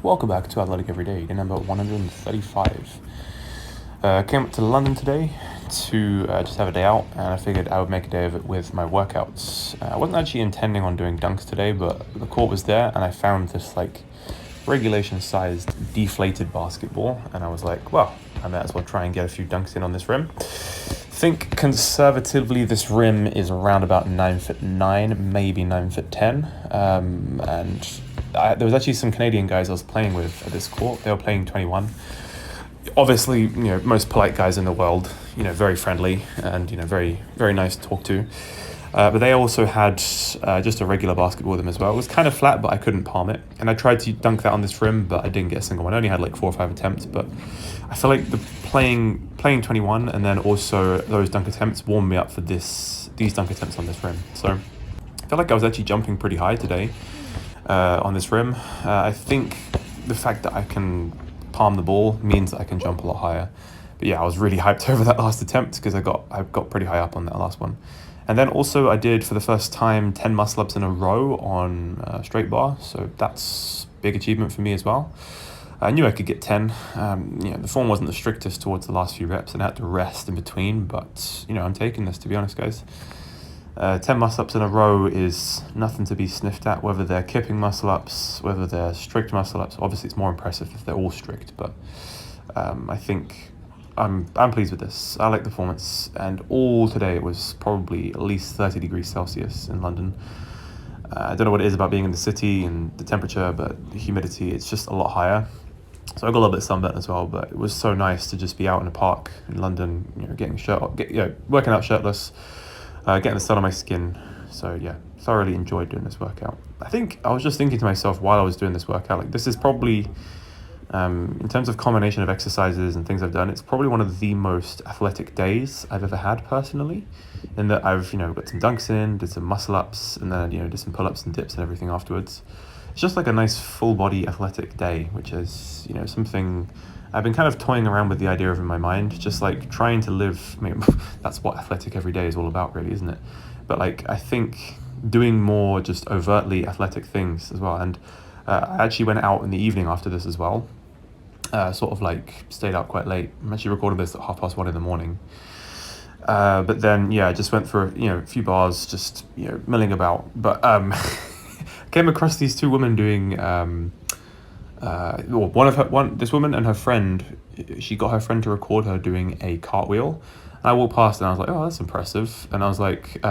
welcome back to Athletic Every Day, day number 135. Came up to London today to just have a day out, and I figured I would make a day of it with my workouts. I wasn't actually intending on doing dunks today, but the court was there, and I found this regulation-sized deflated basketball, and I was like, well, I might as well try and get a few dunks in on this rim. Think conservatively this rim is around about 9'9", maybe 9'10", and there was actually some Canadian guys I was playing with at this court. They were playing 21. Obviously, most polite guys in the world, very friendly and, very, very nice to talk to. But they also had just a regular basketball with them as well. It was kind of flat, but I couldn't palm it. And I tried to dunk that on this rim, but I didn't get a single one. I only had 4 or 5 attempts, but I feel like the playing 21 and then also those dunk attempts warmed me up for these dunk attempts on this rim. So I feel like I was actually jumping pretty high today on this rim. I think the fact that I can palm the ball means that I can jump a lot higher. But yeah, I was really hyped over that last attempt because I got pretty high up on that last one. And then also I did for the first time 10 muscle ups in a row on straight bar, so that's a big achievement for me as well. I knew I could get 10. The form wasn't the strictest towards the last few reps, and I had to rest in between, but I'm taking this, to be honest, guys. 10 muscle ups in a row is nothing to be sniffed at, whether they're kipping muscle ups, whether they're strict muscle ups. Obviously it's more impressive if they're all strict, but I think I'm pleased with this. I like the performance, and all today it was probably at least 30 degrees Celsius in London. I don't know what it is about being in the city and the temperature, but the humidity, it's just a lot higher. So I got a little bit sunburnt as well, but it was so nice to just be out in a park in London, working out shirtless, getting the sun on my skin. So yeah, thoroughly enjoyed doing this workout. I think I was just thinking to myself while I was doing this workout, this is probably, in terms of combination of exercises and things I've done, it's probably one of the most athletic days I've ever had personally, in that I've, got some dunks in, did some muscle ups, and then, did some pull-ups and dips and everything afterwards. It's just like a nice full body athletic day, which is, something I've been kind of toying around with the idea of in my mind, just trying to live. That's what Athletic Every Day is all about, really, isn't it? But I think doing more just overtly athletic things as well. And I actually went out in the evening after this as well, stayed out quite late. I'm actually recording this at 1:30 in the morning. But then, I just went for, a few bars, just, milling about. But came across these two women doing, this woman and her friend, she got her friend to record her doing a cartwheel. And I walked past and I was like, oh, that's impressive. And I was like,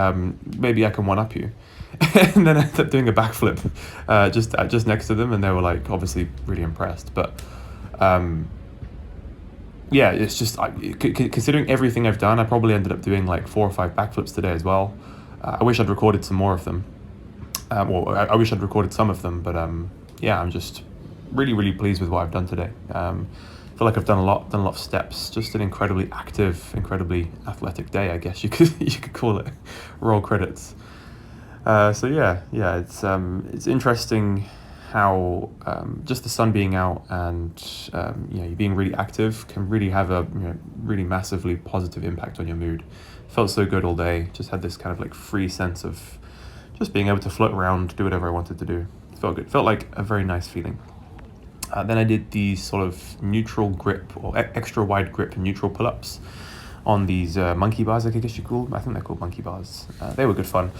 maybe I can one-up you. And then I ended up doing a backflip just next to them, and they were obviously really impressed. But it's just considering everything I've done, I probably ended up doing 4 or 5 backflips today as well. I wish I'd recorded some more of them. I wish I'd recorded some of them, but I'm just really, really pleased with what I've done today. I feel like I've done a lot of steps. Just an incredibly active, incredibly athletic day, I guess you could call it. Roll credits. It's interesting how just the sun being out and you being really active can really have a really massively positive impact on your mood. Felt so good all day. Just had this kind of free sense of just being able to float around, do whatever I wanted to do. Felt good. Felt like a very nice feeling. Then I did these sort of neutral grip or extra wide grip neutral pull-ups on these monkey bars, I guess you call them. I think they're called monkey bars. They were good fun.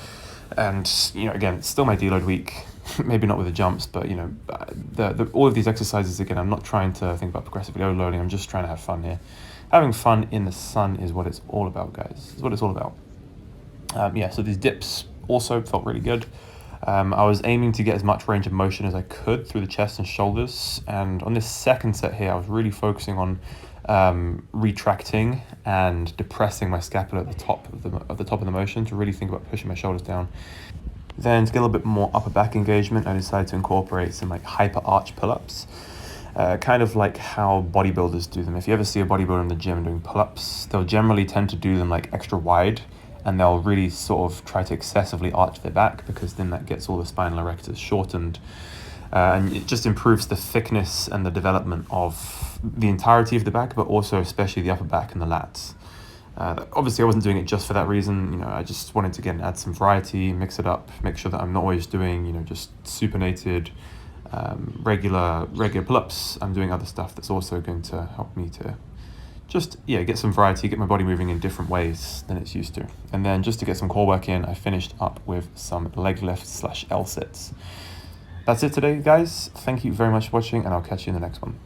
And, again, it's still my deload week. Maybe not with the jumps, but, all of these exercises, again, I'm not trying to think about progressively overloading. I'm just trying to have fun here. Having fun in the sun is what it's all about, guys. It's what it's all about. So these dips also felt really good. I was aiming to get as much range of motion as I could through the chest and shoulders, and on this second set here I was really focusing on retracting and depressing my scapula at the top of the motion to really think about pushing my shoulders down. Then to get a little bit more upper back engagement, I decided to incorporate some hyper arch pull-ups, kind of like how bodybuilders do them. If you ever see a bodybuilder in the gym doing pull-ups, they'll generally tend to do them extra wide, and they'll really sort of try to excessively arch their back, because then that gets all the spinal erectors shortened, and it just improves the thickness and the development of the entirety of the back, but also especially the upper back and the lats. Obviously I wasn't doing it just for that reason. I just wanted to again add some variety, mix it up, make sure that I'm not always doing just supinated regular pull-ups. I'm doing other stuff that's also going to help me to just, get some variety, get my body moving in different ways than it's used to. And then just to get some core work in, I finished up with some leg lifts / L-sits. That's it today, guys. Thank you very much for watching, and I'll catch you in the next one.